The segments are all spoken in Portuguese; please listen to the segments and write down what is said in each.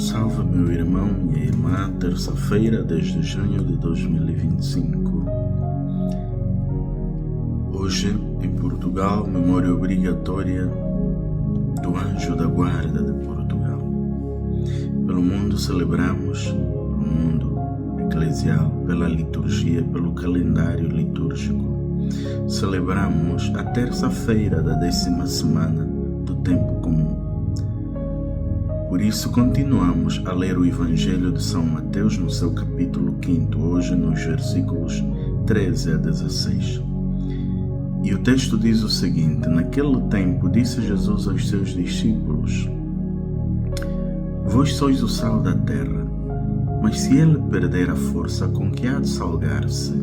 Salve meu irmão, minha irmã, terça-feira, 10 de junho de 2025. Hoje, em Portugal, memória obrigatória do Anjo da Guarda de Portugal. Pelo mundo celebramos, pelo mundo eclesial, pela liturgia, pelo calendário litúrgico, celebramos a terça-feira da 10ª semana do tempo comum. Por isso, continuamos a ler o Evangelho de São Mateus no seu capítulo 5, hoje nos versículos 13 a 16. E o texto diz o seguinte: Naquele tempo disse Jesus aos seus discípulos: Vós sois o sal da terra, mas se ele perder a força com que há de salgar-se,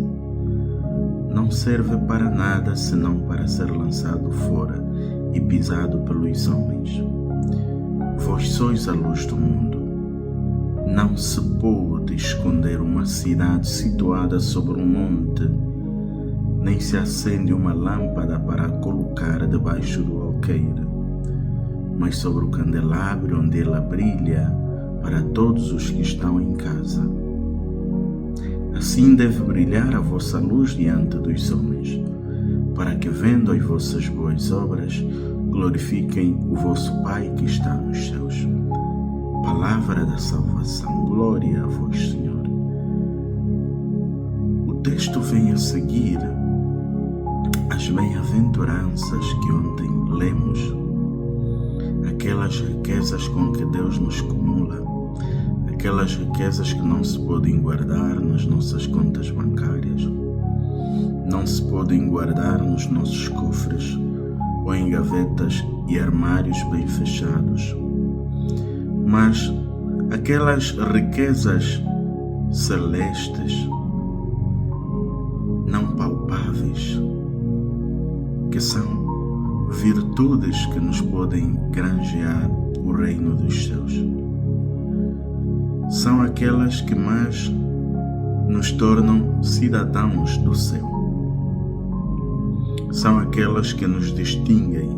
não serve para nada senão para ser lançado fora e pisado pelos homens. Vós sois a luz do mundo. Não se pode esconder uma cidade situada sobre um monte, nem se acende uma lâmpada para a colocar debaixo do alqueire, mas sobre o candelabro onde ela brilha para todos os que estão em casa. Assim deve brilhar a vossa luz diante dos homens, para que, vendo as vossas boas obras, glorifiquem o vosso Pai que está nos céus. Palavra da salvação. Glória a vós, Senhor. O texto vem a seguir as bem-aventuranças que ontem lemos, aquelas riquezas com que Deus nos cumula, aquelas riquezas que não se podem guardar nas nossas contas bancárias, não se podem guardar nos nossos cofres ou em gavetas e armários bem fechados, mas aquelas riquezas celestes, não palpáveis, que são virtudes que nos podem granjear o reino dos céus. São aquelas que mais nos tornam cidadãos do céu. São aquelas que nos distinguem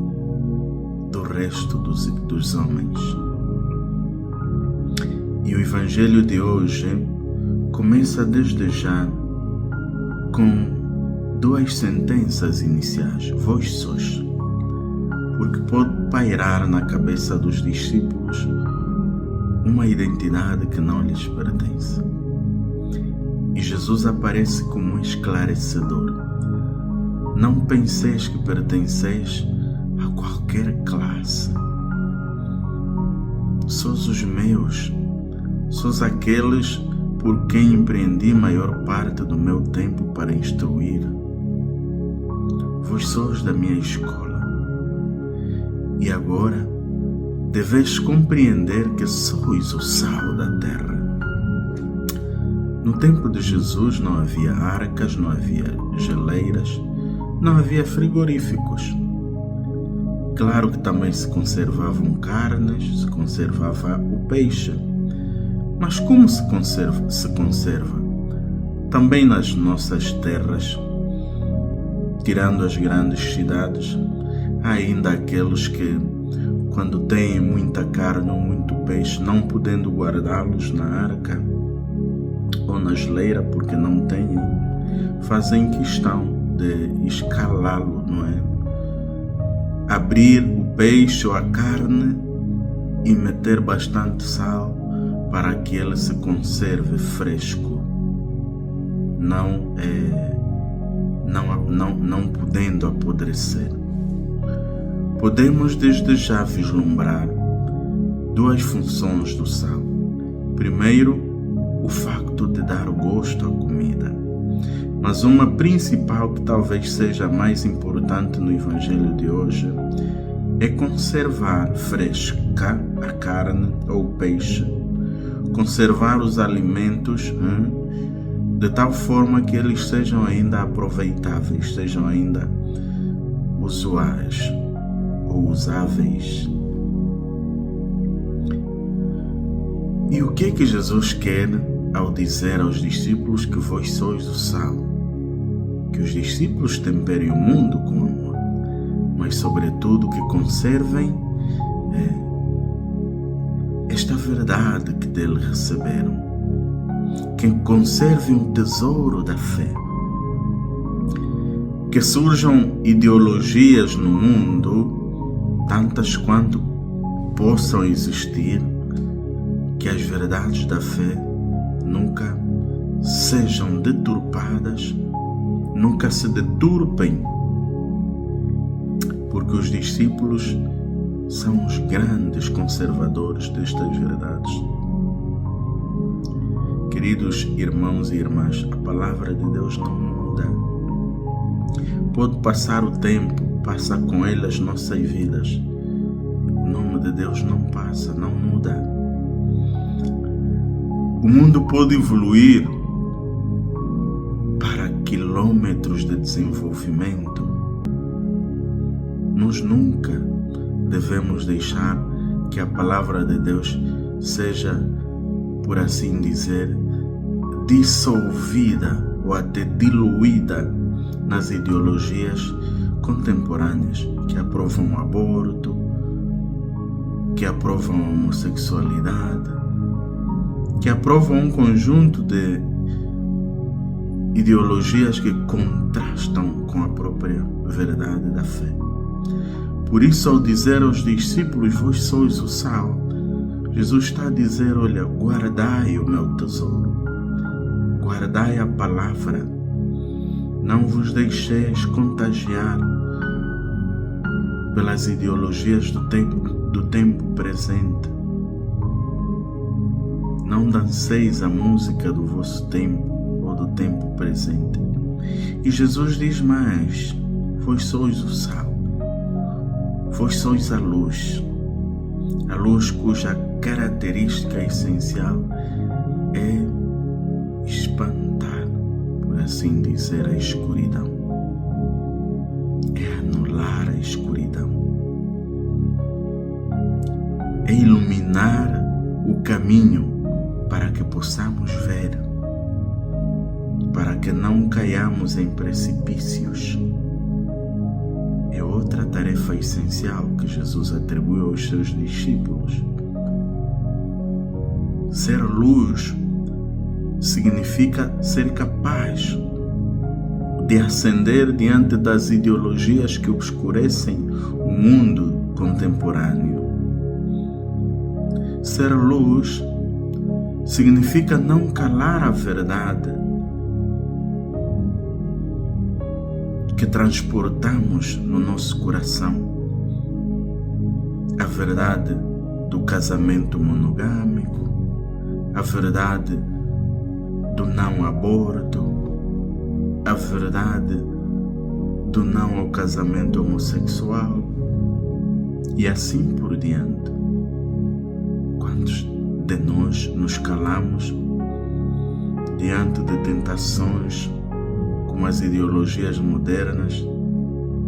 do resto dos homens. E o Evangelho de hoje começa desde já com duas sentenças iniciais: vós sois, porque pode pairar na cabeça dos discípulos uma identidade que não lhes pertence. E Jesus aparece como um esclarecedor. Não penseis que pertenceis a qualquer classe. Sois os meus, sois aqueles por quem empreendi maior parte do meu tempo para instruir. Vós sois da minha escola. E agora deveis compreender que sois o sal da terra. No tempo de Jesus não havia arcas, não havia geleiras, não havia frigoríficos. Claro que também se conservavam carnes, se conservava o peixe. Mas como se conserva? Também nas nossas terras, tirando as grandes cidades, há ainda aqueles que, quando têm muita carne ou muito peixe, não podendo guardá-los na arca ou na geleira porque não têm, fazem questão de escalá-lo, não é? Abrir o peixe ou a carne e meter bastante sal para que ele se conserve fresco, não podendo apodrecer. Podemos desde já vislumbrar duas funções do sal. Primeiro, o facto de dar gosto à comida. Mas uma principal, que talvez seja a mais importante no Evangelho de hoje, é conservar fresca a carne ou o peixe, conservar os alimentos de tal forma que eles sejam ainda aproveitáveis, sejam ainda usuais ou usáveis. E o que é que Jesus quer ao dizer aos discípulos que vós sois o sal? Que os discípulos temperem o mundo com amor, mas sobretudo que conservem esta verdade que dele receberam, que conservem o tesouro da fé. Que surjam ideologias no mundo, tantas quanto possam existir, que as verdades da fé nunca sejam deturpadas, nunca se deturpem, porque os discípulos são os grandes conservadores destas verdades. Queridos irmãos e irmãs, a palavra de Deus não muda. Pode passar o tempo, passa com ele as nossas vidas. O nome de Deus não passa, não muda. O mundo pode evoluir para quilômetros de desenvolvimento. Nós nunca devemos deixar que a palavra de Deus seja, por assim dizer, dissolvida ou até diluída nas ideologias contemporâneas que aprovam o aborto, que aprovam a homossexualidade, que aprovam um conjunto de ideologias que contrastam com a própria verdade da fé. Por isso, ao dizer aos discípulos, vós sois o sal, Jesus está a dizer, olha, guardai o meu tesouro, guardai a palavra, não vos deixeis contagiar pelas ideologias do tempo presente. Não danceis a música do vosso tempo ou do tempo presente. E Jesus diz mais, vós sois o sal, vós sois a luz cuja característica essencial é espantar, por assim dizer, a escuridão, é anular a escuridão, é iluminar o caminho para que possamos ver, para que não caiamos em precipícios. É outra tarefa essencial que Jesus atribuiu aos seus discípulos. Ser luz significa ser capaz de ascender diante das ideologias que obscurecem o mundo contemporâneo. Ser luz significa não calar a verdade que transportamos no nosso coração, a verdade do casamento monogâmico, a verdade do não aborto, a verdade do não ao casamento homossexual e assim por diante. Quantos de nós nos calamos diante de tentações como as ideologias modernas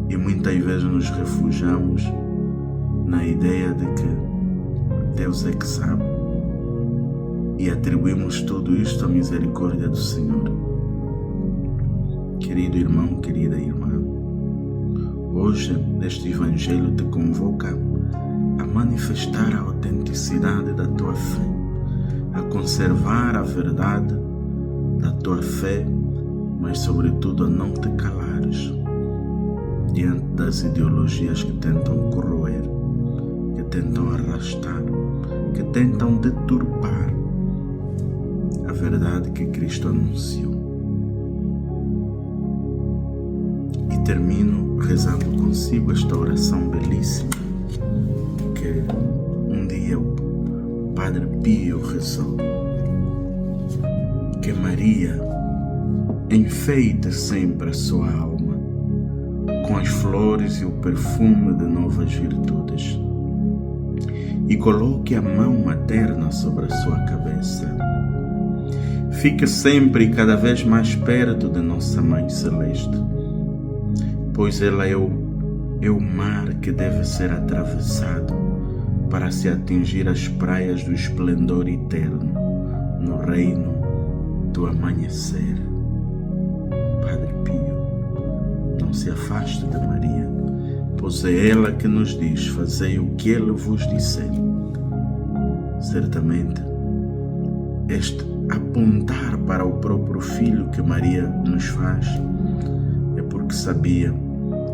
e muitas vezes nos refugiamos na ideia de que Deus é que sabe e atribuímos tudo isto à misericórdia do Senhor. Querido irmão, querida irmã, hoje este Evangelho te convoca a manifestar a autenticidade da tua fé, a conservar a verdade da tua fé, mas sobretudo a não te calares diante das ideologias que tentam corroer, que tentam arrastar, que tentam deturpar a verdade que Cristo anunciou. E termino rezando consigo esta oração belíssima que um dia o Padre Pio rezou: que Maria enfeite sempre a sua alma com as flores e o perfume de novas virtudes e coloque a mão materna sobre a sua cabeça. Fique sempre e cada vez mais perto de nossa Mãe Celeste, pois ela é o mar que deve ser atravessado para se atingir as praias do esplendor eterno no reino do amanhecer. Padre Pio, não se afaste de Maria, pois é ela que nos diz: fazei o que ele vos disser. Certamente, este apontar para o próprio Filho que Maria nos faz é porque sabia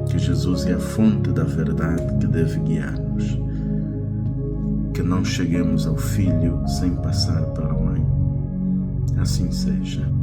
que Jesus é a fonte da verdade que deve guiar-nos. Que não cheguemos ao Filho sem passar pela Mãe. Assim seja.